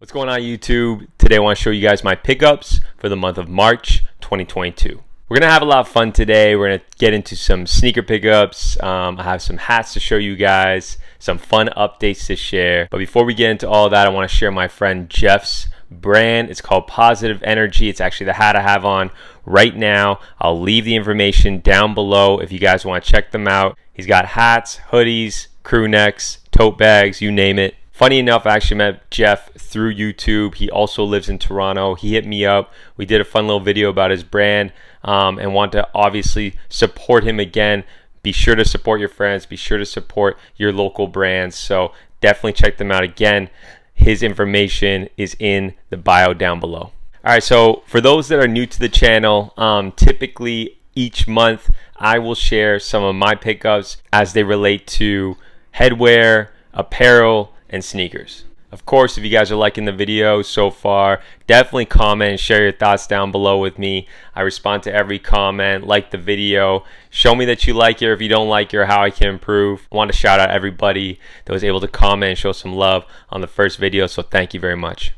What's going on YouTube? Today I want to show you guys my pickups for the month of March 2022. We're going to have a lot of fun today. We're going to get into some sneaker pickups. I have some hats to show you guys, some fun updates to share. But before we get into all that, I want to share my friend Jeff's brand. It's called Positive Energy. It's actually the hat I have on right now. I'll leave the information down below if you guys want to check them out. He's got hats, hoodies, crew necks, tote bags, you name it. Funny enough, I actually met Jeff through YouTube. He also lives in Toronto. He hit me up. We did a fun little video about his brand and want to obviously support him again. Be sure to support your friends. Be sure to support your local brands. So definitely check them out again. His information is in the bio down below. All right, so for those that are new to the channel, typically each month I will share some of my pickups as they relate to headwear, apparel, and sneakers. Of course, if you guys are liking the video so far, definitely comment and share your thoughts down below with me. I respond to every comment. Like the video, show me that you like it, or if you don't like it, or how I can improve. I want to shout out everybody that was able to comment and show some love on the first video, so thank you very much.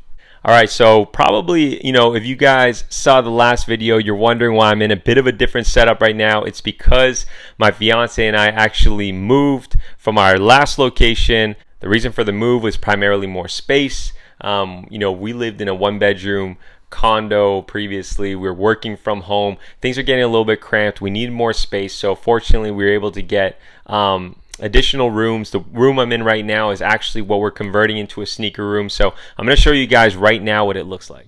All right, so probably, if you guys saw the last video, you're wondering why I'm in a bit of a different setup right now. It's because my fiance and I actually moved from our last location. The reason for the move was primarily more space. We lived in a one-bedroom condo previously. We were working from home. Things are getting a little bit cramped. We need more space. So fortunately, we were able to get additional rooms. The room I'm in right now is actually what we're converting into a sneaker room. So I'm going to show you guys right now what it looks like.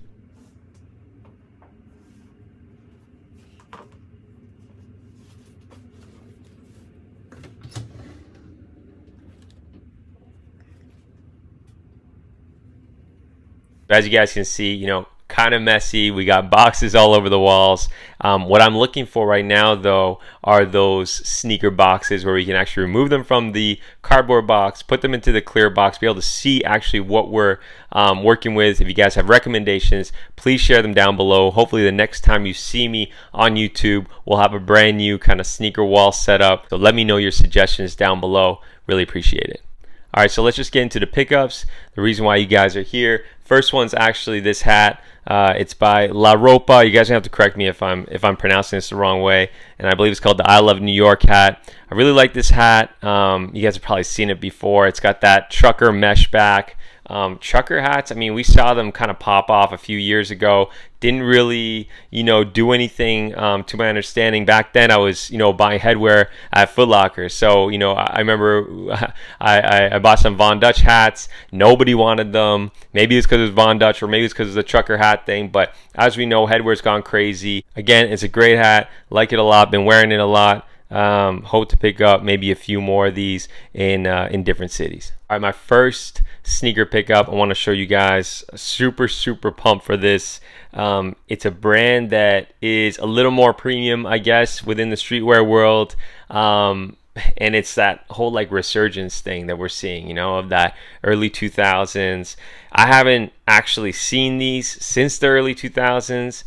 As you guys can see, kind of messy. We got boxes all over the walls. What I'm looking for right now, though, are those sneaker boxes where we can actually remove them from the cardboard box, put them into the clear box, be able to see actually what we're working with. If you guys have recommendations, please share them down below. Hopefully the next time you see me on YouTube, we'll have a brand new kind of sneaker wall set up. So let me know your suggestions down below. Really appreciate it. All right, so let's just get into the pickups. The reason why you guys are here. First one's actually this hat. It's by Ropa. You guys have to correct me if I'm pronouncing this the wrong way. And I believe it's called the I Love New York hat. I really like this hat. You guys have probably seen it before. It's got that trucker mesh back. Trucker hats, we saw them kind of pop off a few years ago. Didn't really, do anything to my understanding. Back then, I was, buying headwear at Foot Locker. So, I remember I bought some Von Dutch hats. Nobody wanted them. Maybe it's because it was Von Dutch, or maybe it's because of the trucker hat thing. But as we know, headwear's gone crazy. Again, it's a great hat. Like it a lot. Been wearing it a lot. Hope to pick up maybe a few more of these in different cities. All right, my first sneaker pickup, I want to show you guys. Super pumped for this. It's a brand that is a little more premium, I guess, within the streetwear world. And it's that whole resurgence thing that we're seeing, of that early 2000s. I haven't actually seen these since the early 2000s.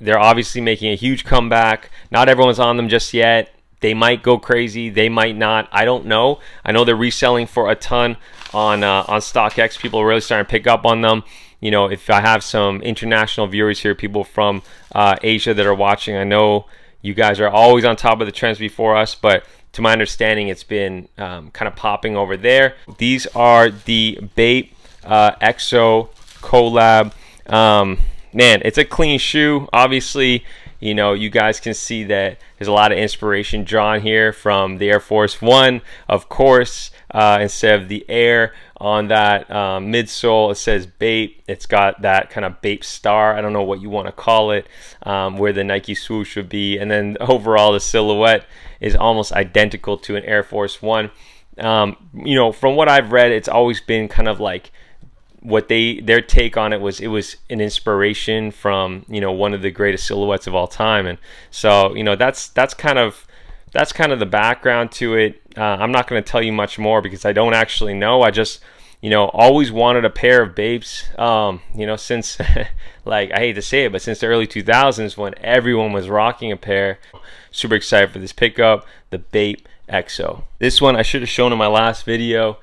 They're obviously making a huge comeback. Not everyone's on them just yet. They might go crazy. They might not. I don't know. I know they're reselling for a ton on StockX. People are really starting to pick up on them. If I have some international viewers here, people from Asia that are watching, I know you guys are always on top of the trends before us, but to my understanding, it's been kind of popping over there. These are the Bape EXO collab. Man, it's a clean shoe. Obviously, you guys can see that there's a lot of inspiration drawn here from the Air Force One. Of course, instead of the Air on that midsole, it says Bape. It's got that kind of Bape star. I don't know what you want to call it, where the Nike swoosh would be. And then overall, the silhouette is almost identical to an Air Force One. From what I've read, it's always been kind of like what their take on it was an inspiration from one of the greatest silhouettes of all time. And so that's kind of the background to it. I'm not going to tell you much more because I don't actually know. I just always wanted a pair of Bapes, since I hate to say it, but since the early 2000s when everyone was rocking a pair. Super excited for this pickup, the Bape EXO. This one I should have shown in my last video.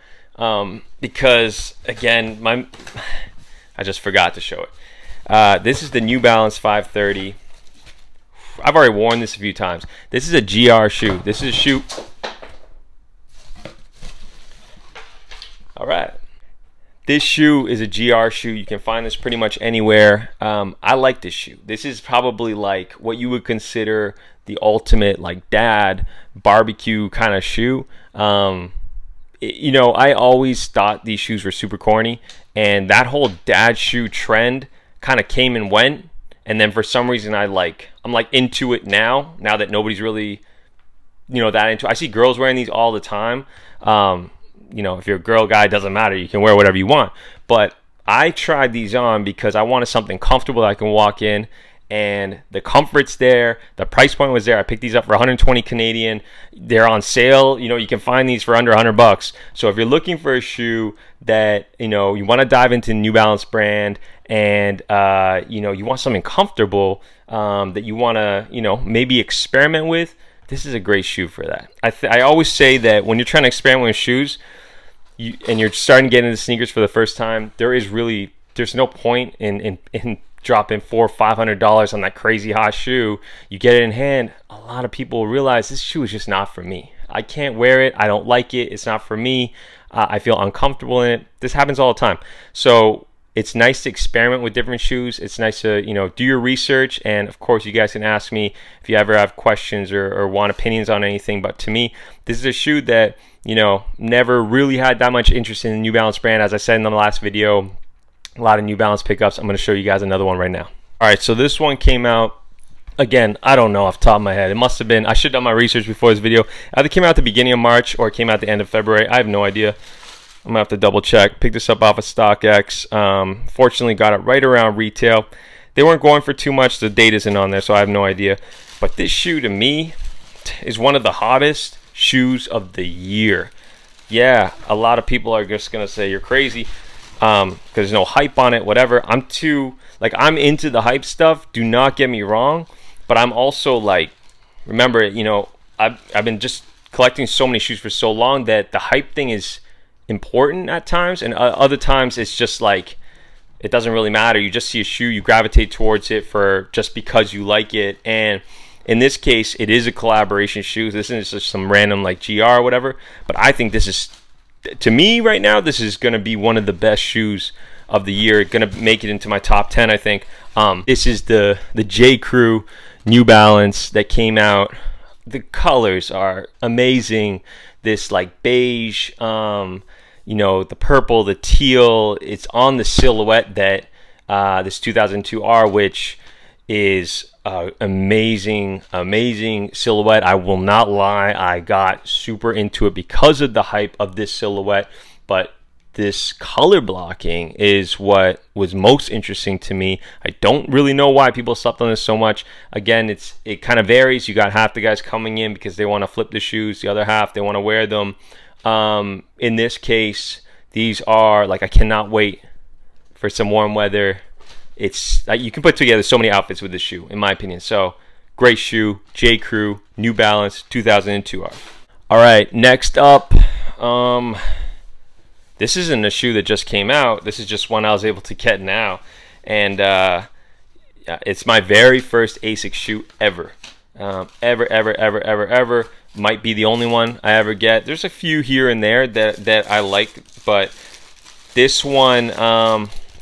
Because again, I just forgot to show it. This is the New Balance 530. I've already worn this a few times. This is a GR shoe. This is a shoe. All right. This shoe is a GR shoe. You can find this pretty much anywhere. I like this shoe. This is probably like what you would consider the ultimate like dad barbecue kind of shoe. You know, I always thought these shoes were super corny, and that whole dad shoe trend kind of came and went. And then for some reason I'm like into it now that nobody's really, you know, that into it. I see girls wearing these all the time. You know, if you're a girl, guy, it doesn't matter. You can wear whatever you want. But I tried these on because I wanted something comfortable that I can walk in, and the comfort's there. The price point was there. I picked these up for 120 Canadian. They're on sale. You know, you can find these for under $100. So if you're looking for a shoe that, you know, you want to dive into the New Balance brand, and you know, you want something comfortable that you want to, you know, maybe experiment with, this is a great shoe for that. I always say that when you're trying to experiment with shoes, and you're starting to get into sneakers for the first time, there's no point in dropping $400 or $500 on that crazy hot shoe. You get it in hand, a lot of people realize this shoe is just not for me. I can't wear it. I don't like it. It's not for me. I feel uncomfortable in it. This happens all the time. So it's nice to experiment with different shoes. It's nice to, you know, do your research. And of course, you guys can ask me if you ever have questions or want opinions on anything. But to me, this is a shoe that, you know, never really had that much interest in the New Balance brand. As I said in the last video, a lot of New Balance pickups. I'm going to show you guys another one right now. All right, so this one came out, again, I don't know off the top of my head. It must have been, I should have done my research before this video. Either it came out at the beginning of March or it came out at the end of February. I have no idea. I'm gonna have to double check. Picked this up off of StockX. Fortunately got it right around retail. They weren't going for too much. The date isn't on there, so I have no idea. But this shoe to me is one of the hottest shoes of the year. Yeah, a lot of people are just gonna say you're crazy because there's no hype on it, whatever. I'm into the hype stuff, do not get me wrong, but I'm also like, remember, you know, I've been just collecting so many shoes for so long that the hype thing is important at times, and other times it's just like it doesn't really matter. You just see a shoe, you gravitate towards it for just because you like it. And in this case, it is a collaboration shoe. This isn't just some random like GR or whatever, but I think this is, to me right now, this is going to be one of the best shoes of the year. Going to make it into my top 10, I think. This is the J.Crew New Balance that came out. The colors are amazing. This like beige, you know, the purple, the teal. It's on the silhouette that this 2002 R, which is amazing silhouette. I will not lie, I got super into it because of the hype of this silhouette, but this color blocking is what was most interesting to me. I don't really know why people slept on this so much. Again, it kind of varies. You got half the guys coming in because they want to flip the shoes, the other half they want to wear them. In this case, these are like, I cannot wait for some warm weather. It's like you can put together so many outfits with this shoe, in my opinion. So great shoe, J.Crew New Balance 2002 R. All right, next up, this isn't a shoe that just came out. This is just one I was able to get now, and it's my very first Asics shoe ever. Ever. Might be the only one I ever get. There's a few here and there that I like, but this one,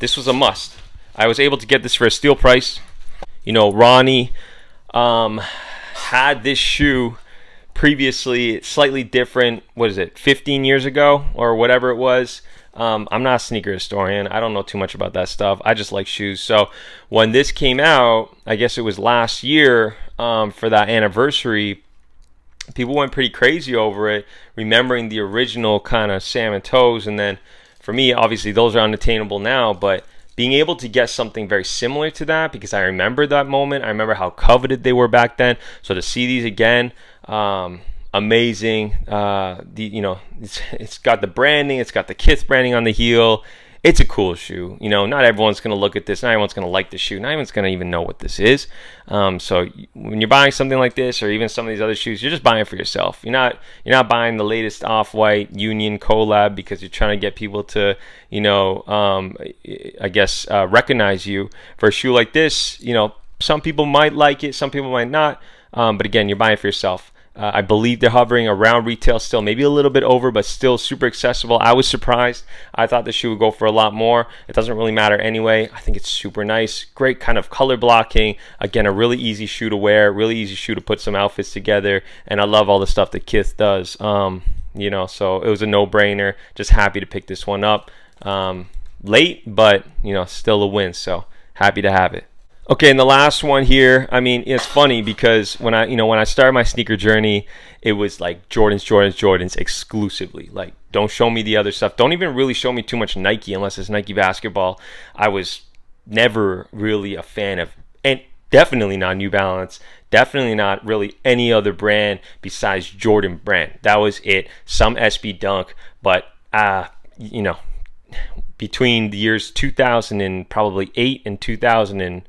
this was a must. I was able to get this for a steal price. You know, Ronnie had this shoe previously, slightly different. What is it, 15 years ago or whatever it was? I'm not a sneaker historian. I don't know too much about that stuff. I just like shoes. So when this came out, I guess it was last year, for that anniversary, people went pretty crazy over it, remembering the original kind of salmon toes. And then for me, obviously those are unattainable now, but being able to get something very similar to that, because I remember that moment, I remember how coveted they were back then. So to see these again, amazing. You know, it's got the branding, it's got the Kith branding on the heel. it's a cool shoe. You know, not everyone's going to look at this. Not everyone's going to like the shoe. Not everyone's going to even know what this is. So when you're buying something like this, or even some of these other shoes, you're just buying it for yourself. You're not buying the latest Off-White Union collab because you're trying to get people to, you know, recognize you. For a shoe like this, you know, some people might like it, some people might not. But again, you're buying it for yourself. I believe they're hovering around retail still, maybe a little bit over, but still super accessible. I was surprised. I thought the shoe would go for a lot more. It doesn't really matter anyway. I think it's super nice. Great kind of color blocking. Again, a really easy shoe to wear, really easy shoe to put some outfits together. And I love all the stuff that Kith does. You know, so it was a no-brainer. Just happy to pick this one up. Late, but, you know, still a win. So happy to have it. Okay, and the last one here, I mean, it's funny because when I started my sneaker journey, it was like Jordans exclusively. Like, don't show me the other stuff. Don't even really show me too much Nike unless it's Nike basketball. I was never really a fan of, and definitely not New Balance, definitely not really any other brand besides Jordan brand. That was it. Some SB Dunk, but you know, between the years 2000 and probably 8 and 2000 and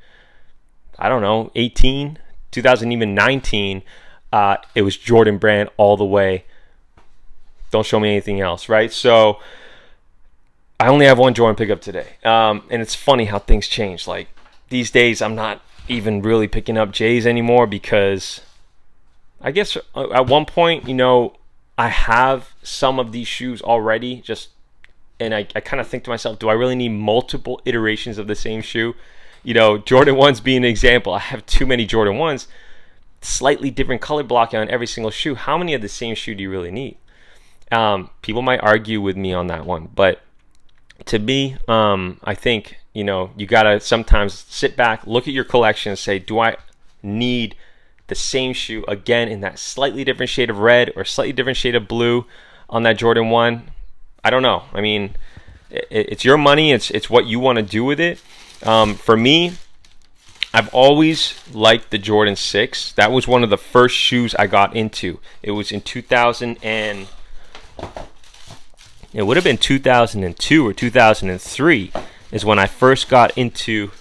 18, 2000, even 19, it was Jordan brand all the way. Don't show me anything else, right? So I only have one Jordan pickup today. And it's funny how things change. Like, these days, I'm not even really picking up J's anymore because I guess at one point, you know, I have some of these shoes already. And I kind of think to myself, do I really need multiple iterations of the same shoe? You know, Jordan 1s being an example. I have too many Jordan 1s, slightly different color blocking on every single shoe. How many of the same shoe do you really need? People might argue with me on that one, but to me, I think, you know, you gotta sometimes sit back, look at your collection and say, do I need the same shoe again in that slightly different shade of red or slightly different shade of blue on that Jordan 1? I don't know. I mean, it's your money. It's what you want to do with it. For me, I've always liked the Jordan 6. That was one of the first shoes I got into. It was in 2000 and it would have been 2002 or 2003 is when I first got into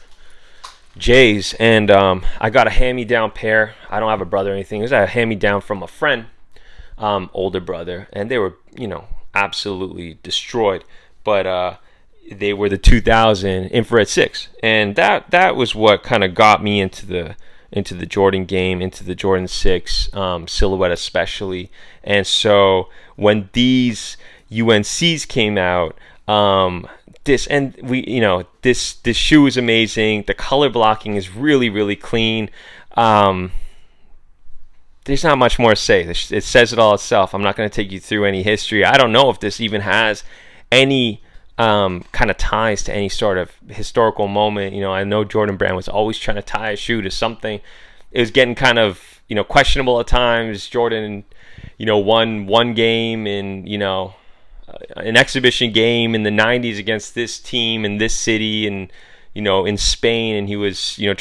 J's, and I got a hand-me-down pair. I don't have a brother or anything. It was a hand-me-down from a friend, older brother, and they were, you know, absolutely destroyed. But they were the 2000 infrared 6, and that was what kind of got me into the Jordan game, into the Jordan 6 silhouette especially. And so when these UNCs came out, this shoe is amazing. The color blocking is really, really clean. There's not much more to say. It says it all itself. I'm not going to take you through any history. I don't know if this even has any kind of ties to any sort of historical moment. You know, I know Jordan Brand was always trying to tie a shoe to something. It was getting kind of, you know, questionable at times. Jordan, you know, won one game in, you know, an exhibition game in the 90s against this team in this city and, you know, in Spain, and he was, you know,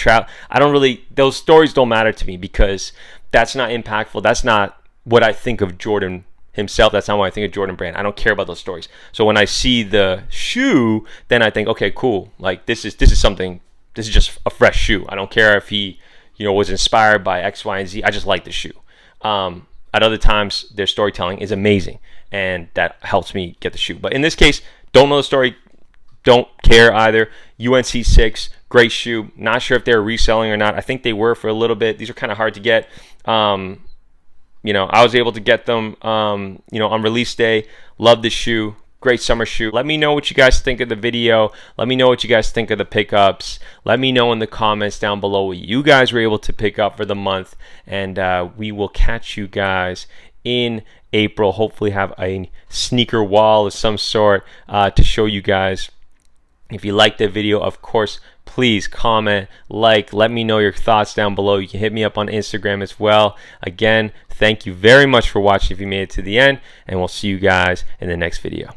those stories don't matter to me because that's not impactful. That's not what I think of Jordan himself. That's not what I think of Jordan Brand. I don't care about those stories. So when I see the shoe, then I think, okay, cool. Like, this is something. This is just a fresh shoe. I don't care if he, you know, was inspired by X, Y, and Z. I just like the shoe. At other times, their storytelling is amazing, and that helps me get the shoe. But in this case, don't know the story, don't care either. UNC 6, great shoe. Not sure if they're reselling or not. I think they were for a little bit. These are kind of hard to get. You know, I was able to get them, you know, on release day. Love the shoe. Great summer shoe. Let me know what you guys think of the video. Let me know what you guys think of the pickups. Let me know in the comments down below what you guys were able to pick up for the month. And we will catch you guys in April. Hopefully have a sneaker wall of some sort to show you guys. If you liked the video, of course, please comment, like, let me know your thoughts down below. You can hit me up on Instagram as well. Again, thank you very much for watching if you made it to the end, and we'll see you guys in the next video.